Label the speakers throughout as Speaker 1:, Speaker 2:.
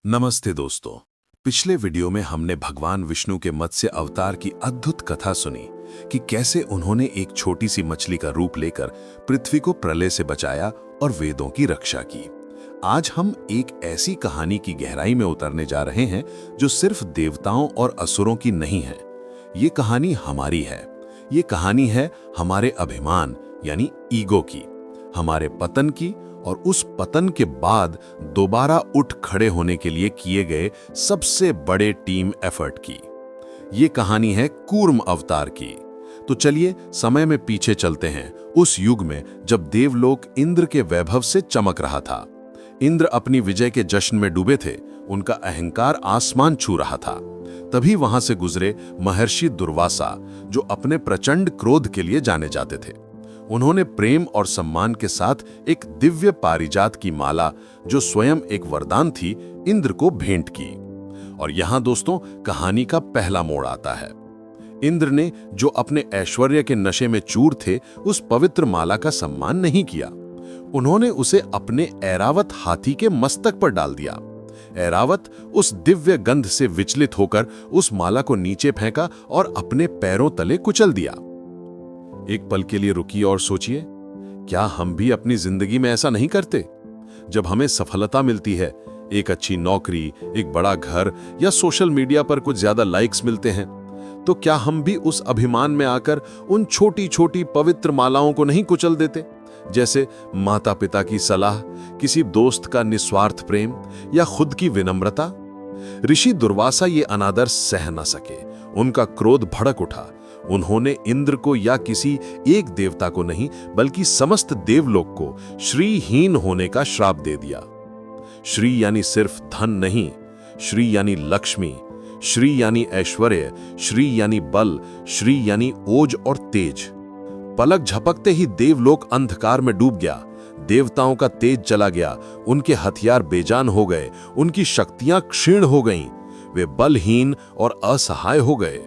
Speaker 1: नमस्ते दोस्तों। पिछले वीडियो में हमने भगवान विष्णु के मत्स्य अवतार की अद्भुत कथा सुनी कि कैसे उन्होंने एक छोटी सी मछली का रूप लेकर पृथ्वी को प्रलय से बचाया और वेदों की रक्षा की। आज हम एक ऐसी कहानी की गहराई में उतरने जा रहे हैं जो सिर्फ देवताओं और असुरों की नहीं है। ये कहानी हमारी है। ये कहानी है हमारे अभिमान यानी ईगो की, हमारे पतन की और उस पतन के बाद दोबारा उठ खड़े होने के लिए किए गए सबसे बड़े टीम एफर्ट की। ये कहानी है कूर्म अवतार की। तो चलिए समय में पीछे चलते हैं, उस युग में जब देवलोक इंद्र के वैभव से चमक रहा था। इंद्र अपनी विजय के जश्न में डूबे थे, उनका अहंकार आसमान छू रहा था। तभी वहां से गुजरे महर्षि दुर्वासा, जो अपने प्रचंड क्रोध के लिए जाने जाते थे। उन्होंने प्रेम और सम्मान के साथ एक दिव्य पारिजात की माला, जो स्वयं एक वरदान थी, इंद्र को भेंट की। और यहां दोस्तों कहानी का पहला मोड़ आता है। इंद्र ने, जो अपने ऐश्वर्य के नशे में चूर थे, उस पवित्र माला का सम्मान नहीं किया। उन्होंने उसे अपने ऐरावत हाथी के मस्तक पर डाल दिया। ऐरावत उस दिव्य गंध से विचलित होकर उस माला को नीचे फेंका और अपने पैरों तले कुचल दिया। एक पल के लिए रुकिए और सोचिए, क्या हम भी अपनी जिंदगी में ऐसा नहीं करते? जब हमें सफलता मिलती है, एक अच्छी नौकरी, एक बड़ा घर या सोशल मीडिया पर कुछ ज्यादा लाइक्स मिलते हैं, तो क्या हम भी उस अभिमान में आकर उन छोटी छोटी पवित्र मालाओं को नहीं कुचल देते? जैसे माता पिता की सलाह, किसी दोस्त का निस्वार्थ प्रेम या खुद की विनम्रता। ऋषि दुर्वासा ये अनादर सह न सके, उनका क्रोध भड़क उठा। उन्होंने इंद्र को या किसी एक देवता को नहीं, बल्कि समस्त देवलोक को श्रीहीन होने का श्राप दे दिया। श्री यानी सिर्फ धन नहीं, श्री यानी लक्ष्मी, श्री यानी ऐश्वर्य, श्री यानी बल, श्री यानी ओज और तेज। पलक झपकते ही देवलोक अंधकार में डूब गया। देवताओं का तेज चला गया, उनके हथियार बेजान हो गए, उनकी शक्तियां क्षीण हो गईं, वे बलहीन और असहाय हो गए।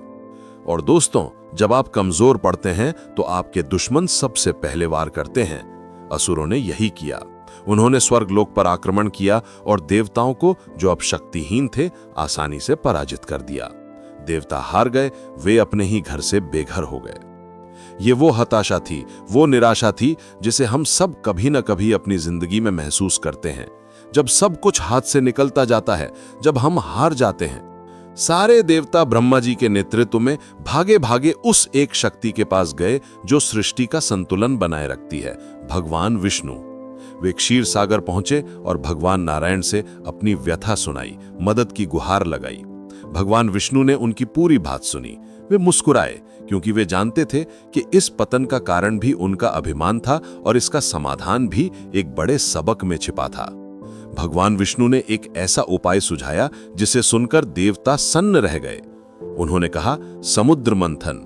Speaker 1: और दोस्तों, जब आप कमजोर पड़ते हैं तो आपके दुश्मन सबसे पहले वार करते हैं। असुरों ने यही किया। उन्होंने स्वर्गलोक पर आक्रमण किया और देवताओं को, जो अब शक्तिहीन थे, आसानी से पराजित कर दिया। देवता हार गए, वे अपने ही घर से बेघर हो गए। ये वो हताशा थी, वो निराशा थी जिसे हम सब कभी न कभी अपनी जिंदगी में महसूस करते हैं। जब सब कुछ हाथ से निकलता जाता है, जब हम हार जाते हैं। सारे देवता ब्रह्मा जी के नेतृत्व में भागे भागे उस एक शक्ति के पास गए जो सृष्टि का संतुलन बनाए रखती है, भगवान विष्णु। वे क्षीर सागर पहुंचे और भगवान नारायण से अपनी व्यथा सुनाई, मदद की गुहार लगाई। भगवान विष्णु ने उनकी पूरी बात सुनी। वे मुस्कुराए, क्योंकि वे जानते थे कि इस पतन का कारण भी उनका अभिमान था और इसका समाधान भी एक बड़े सबक में छिपा था। भगवान विष्णु ने एक ऐसा उपाय सुझाया जिसे सुनकर देवता सन्न रह गए। उन्होंने कहा, समुद्र मंथन।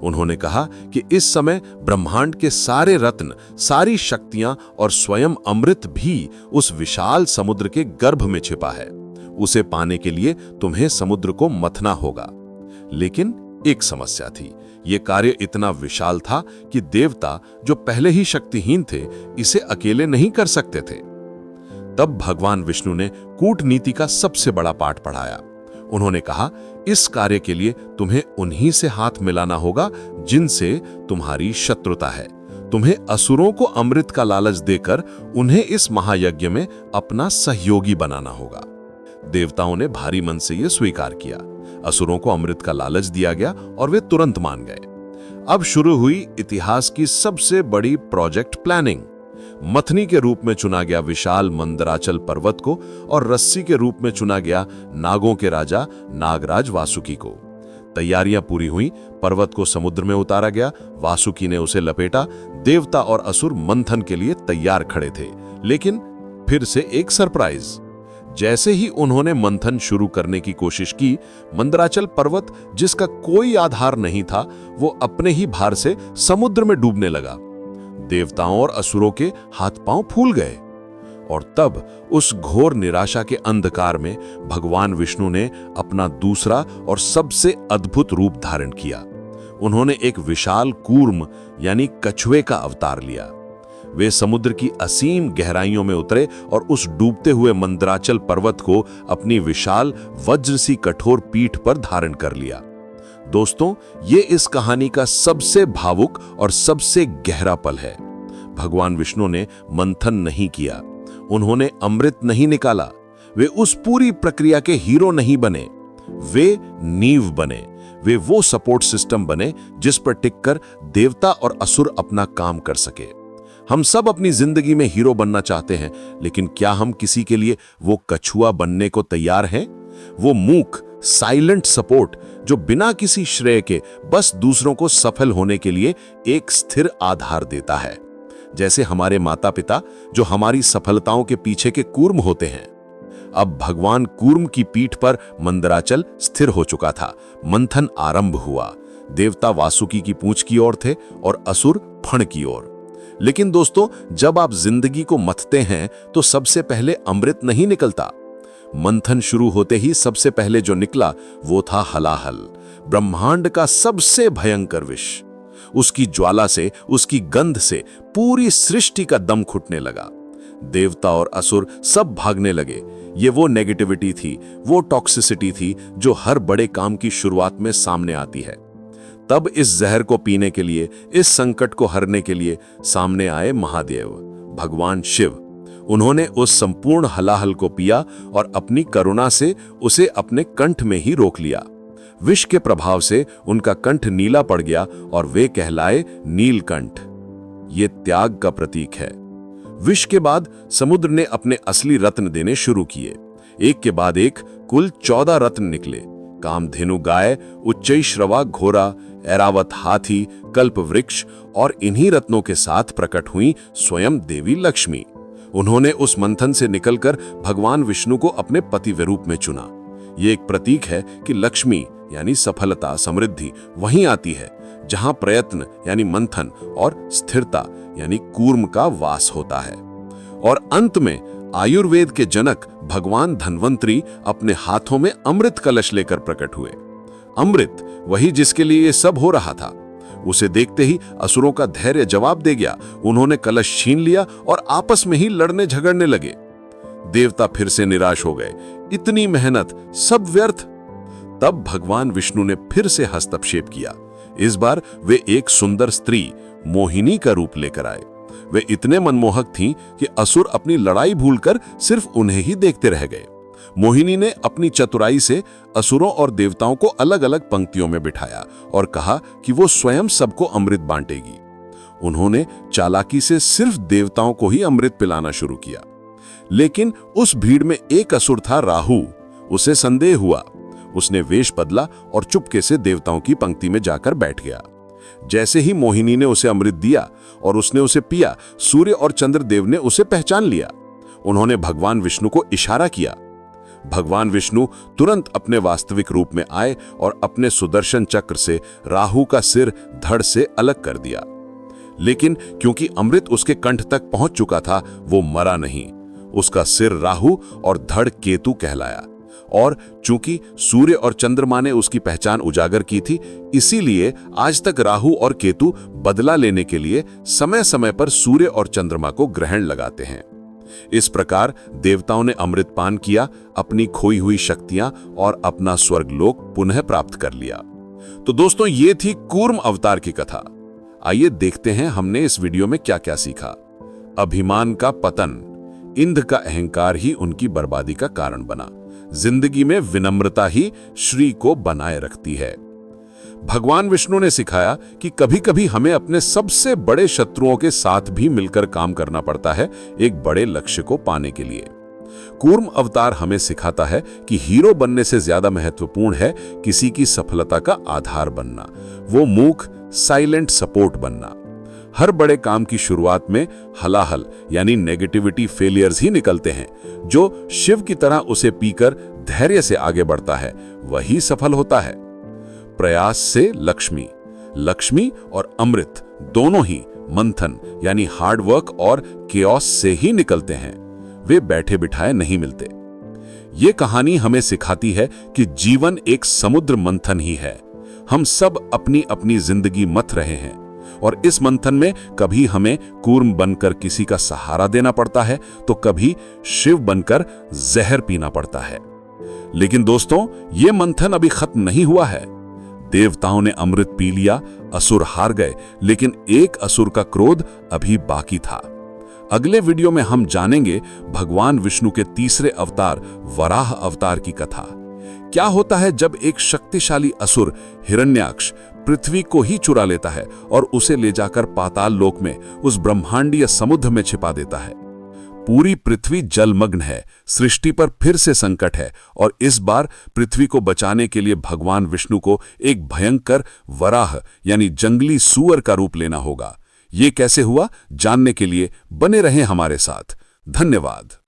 Speaker 1: उन्होंने कहा कि इस समय ब्रह्मांड के सारे रत्न, सारी शक्तियां और स्वयं अमृत भी उस विशाल समुद्र के गर्भ में छिपा है। उसे पाने के लिए तुम्हें समुद्र को मथना होगा। लेकिन एक समस्या थी। यह कार्य इतना विशाल था कि देवता, जो पहले ही शक्तिहीन थे, इसे अकेले नहीं कर सकते थे। तब भगवान विष्णु ने कूटनीति का सबसे बड़ा पाठ पढ़ाया। उन्होंने कहा, इस कार्य के लिए तुम्हें उन्हीं से हाथ मिलाना होगा जिनसे तुम्हारी शत्रुता है। तुम्हें असुरों को अमृत का लालच देकर उन्हें इस महायज्ञ में अपना सहयोगी बनाना होगा। देवताओं ने भारी मन से यह स्वीकार किया। असुरों को अमृत का लालच दिया गया और वे तुरंत मान गए। अब शुरू हुई इतिहास की सबसे बड़ी प्रोजेक्ट प्लानिंग। मथनी के रूप में चुना गया विशाल मंदराचल पर्वत को और रस्सी के रूप में चुना गया नागों के राजा नागराज वासुकी को। तैयारियां पूरी हुई, पर्वत को समुद्र में उतारा गया, वासुकी ने उसे लपेटा। देवता और असुर मंथन के लिए तैयार खड़े थे। लेकिन फिर से एक सरप्राइज। जैसे ही उन्होंने मंथन शुरू करने की कोशिश की, मंदराचल पर्वत, जिसका कोई आधार नहीं था, वो अपने ही भार से समुद्र में डूबने लगा। देवताओं और असुरों के हाथ पांव फूल गए। और तब उस घोर निराशा के अंधकार में भगवान विष्णु ने अपना दूसरा और सबसे अद्भुत रूप धारण किया। उन्होंने एक विशाल कूर्म यानी कछुए का अवतार लिया। वे समुद्र की असीम गहराइयों में उतरे और उस डूबते हुए मंदराचल पर्वत को अपनी विशाल वज्र सी कठोर पीठ पर धारण कर लिया। दोस्तों, ये इस कहानी का सबसे भावुक और सबसे गहरा पल है। भगवान विष्णु ने मंथन नहीं किया, उन्होंने अमृत नहीं निकाला, वे उस पूरी प्रक्रिया के हीरो नहीं बने, वे नींव बने, वे वो सपोर्ट सिस्टम बने जिस पर टिककर देवता और असुर अपना काम कर सके। हम सब अपनी जिंदगी में हीरो बनना चाहते हैं, लेकिन क्या हम किसी के लिए वो कछुआ बनने को तैयार हैं? वो मूक साइलेंट सपोर्ट जो बिना किसी श्रेय के बस दूसरों को सफल होने के लिए एक स्थिर आधार देता है। जैसे हमारे माता पिता जो हमारी सफलताओं के पीछे के कूर्म होते हैं। अब भगवान कूर्म की पीठ पर मंदराचल स्थिर हो चुका था। मंथन आरंभ हुआ। देवता वासुकी की पूंछ की ओर थे और असुर फण की ओर। लेकिन दोस्तों, जब आप जिंदगी को मथते हैं तो सबसे पहले अमृत नहीं निकलता। मंथन शुरू होते ही सबसे पहले जो निकला वो था हलाहल, ब्रह्मांड का सबसे भयंकर विष। उसकी ज्वाला से, उसकी गंध से पूरी सृष्टि का दम घुटने लगा। देवता और असुर सब भागने लगे। ये वो नेगेटिविटी थी, वो टॉक्सिसिटी थी जो हर बड़े काम की शुरुआत में सामने आती है। तब इस जहर को पीने के लिए, इस संकट को हरने के लिए सामने आए महादेव, भगवान शिव। उन्होंने उस संपूर्ण हलाहल को पिया और अपनी करुणा से उसे अपने कंठ में ही रोक लिया। विष के प्रभाव से उनका कंठ नीला पड़ गया और वे कहलाए नीलकंठ। ये त्याग का प्रतीक है। विष के बाद समुद्र ने अपने असली रत्न देने शुरू किए। एक के बाद एक कुल 14 रत्न निकले। कामधेनु गाय, उच्चैश्रवा घोड़ा, ऐरावत हाथी, कल्प वृक्ष और इन्हीं रत्नों के साथ प्रकट हुई स्वयं देवी लक्ष्मी। उन्होंने उस मंथन से निकलकर भगवान विष्णु को अपने पति के रूप में चुना। ये एक प्रतीक है कि लक्ष्मी यानी सफलता, समृद्धि वहीं आती है जहां प्रयत्न यानी मंथन और स्थिरता यानी कूर्म का वास होता है। और अंत में आयुर्वेद के जनक भगवान धन्वंतरी अपने हाथों में अमृत कलश लेकर प्रकट हुए। अमृत, वही जिसके लिए ये सब हो रहा था। उसे देखते ही असुरों का धैर्य जवाब दे गया। उन्होंने कलश छीन लिया और आपस में ही लड़ने झगड़ने लगे। देवता फिर से निराश हो गए। इतनी मेहनत सब व्यर्थ। तब भगवान विष्णु ने फिर से हस्तक्षेप किया। इस बार वे एक सुंदर स्त्री मोहिनी का रूप लेकर आए। वे इतने मनमोहक थीं कि असुर अपनी लड़ाई भूलकर सिर्फ उन्हें ही देखते रह गए। मोहिनी ने अपनी चतुराई से असुरों और देवताओं को अलग अलग पंक्तियों में बिठाया और कहा कि वो स्वयं सबको अमृत बांटेगी। उन्होंने चालाकी से सिर्फ देवताओं को ही अमृत पिलाना शुरू किया। लेकिन उस भीड़ में एक असुर था राहु। उसे संदेह हुआ। उसने वेश बदला और चुपके से देवताओं की पंक्ति में जाकर बैठ गया। जैसे ही मोहिनी ने उसे अमृत दिया और उसने उसे पिया, सूर्य और चंद्रदेव ने उसे पहचान लिया। उन्होंने भगवान विष्णु को इशारा किया। भगवान विष्णु तुरंत अपने वास्तविक रूप में आए और अपने सुदर्शन चक्र से राहु का सिर धड़ से अलग कर दिया। लेकिन क्योंकि अमृत उसके कंठ तक पहुंच चुका था, वो मरा नहीं। उसका सिर राहु और धड़ केतु कहलाया। और चूंकि सूर्य और चंद्रमा ने उसकी पहचान उजागर की थी, इसीलिए आज तक राहु और केतु बदला लेने के लिए समय समय पर सूर्य और चंद्रमा को ग्रहण लगाते हैं। इस प्रकार देवताओं ने अमृत पान किया, अपनी खोई हुई शक्तियां और अपना स्वर्गलोक पुनः प्राप्त कर लिया। तो दोस्तों, ये थी कूर्म अवतार की कथा। आइए देखते हैं हमने इस वीडियो में क्या क्या सीखा। अभिमान का पतन, इंद्र का अहंकार ही उनकी बर्बादी का कारण बना। जिंदगी में विनम्रता ही श्री को बनाए रखती है। भगवान विष्णु ने सिखाया कि कभी-कभी हमें अपने सबसे बड़े शत्रुओं के साथ भी मिलकर काम करना पड़ता है एक बड़े लक्ष्य को पाने के लिए। कूर्म अवतार हमें सिखाता है कि हीरो बनने से ज्यादा महत्वपूर्ण है किसी की सफलता का आधार बनना, वो मूक साइलेंट सपोर्ट बनना। हर बड़े काम की शुरुआत में हलाहल यानी नेगेटिविटी फेलियर्स ही निकलते हैं। जो शिव की तरह उसे पीकर धैर्य से आगे बढ़ता है, वही सफल होता है। प्रयास से लक्ष्मी, लक्ष्मी और अमृत दोनों ही मंथन यानी हार्डवर्क और केओस से ही निकलते हैं। वे बैठे बिठाए नहीं मिलते। ये कहानी हमें सिखाती है कि जीवन एक समुद्र मंथन ही है। हम सब अपनी अपनी जिंदगी मथ रहे हैं। और इस मंथन में कभी हमें कूर्म बनकर किसी का सहारा देना पड़ता है तो कभी शिव बनकर जहर पीना पड़ता है। लेकिन दोस्तों, ये मंथन अभी खत्म नहीं हुआ है। देवताओं ने अमृत पी लिया, असुर हार गए, लेकिन एक असुर का क्रोध अभी बाकी था। अगले वीडियो में हम जानेंगे भगवान विष्णु के तीसरे अवतार वराह अवतार की कथा। क्या होता है जब एक शक्तिशाली असुर हिरण्याक्ष पृथ्वी को ही चुरा लेता है और उसे ले जाकर पाताल लोक में उस ब्रह्मांडीय समुद्र में छिपा देता है। पूरी पृथ्वी जलमग्न है, सृष्टि पर फिर से संकट है और इस बार पृथ्वी को बचाने के लिए भगवान विष्णु को एक भयंकर वराह यानी जंगली सूअर का रूप लेना होगा। ये कैसे हुआ, जानने के लिए बने रहें हमारे साथ। धन्यवाद।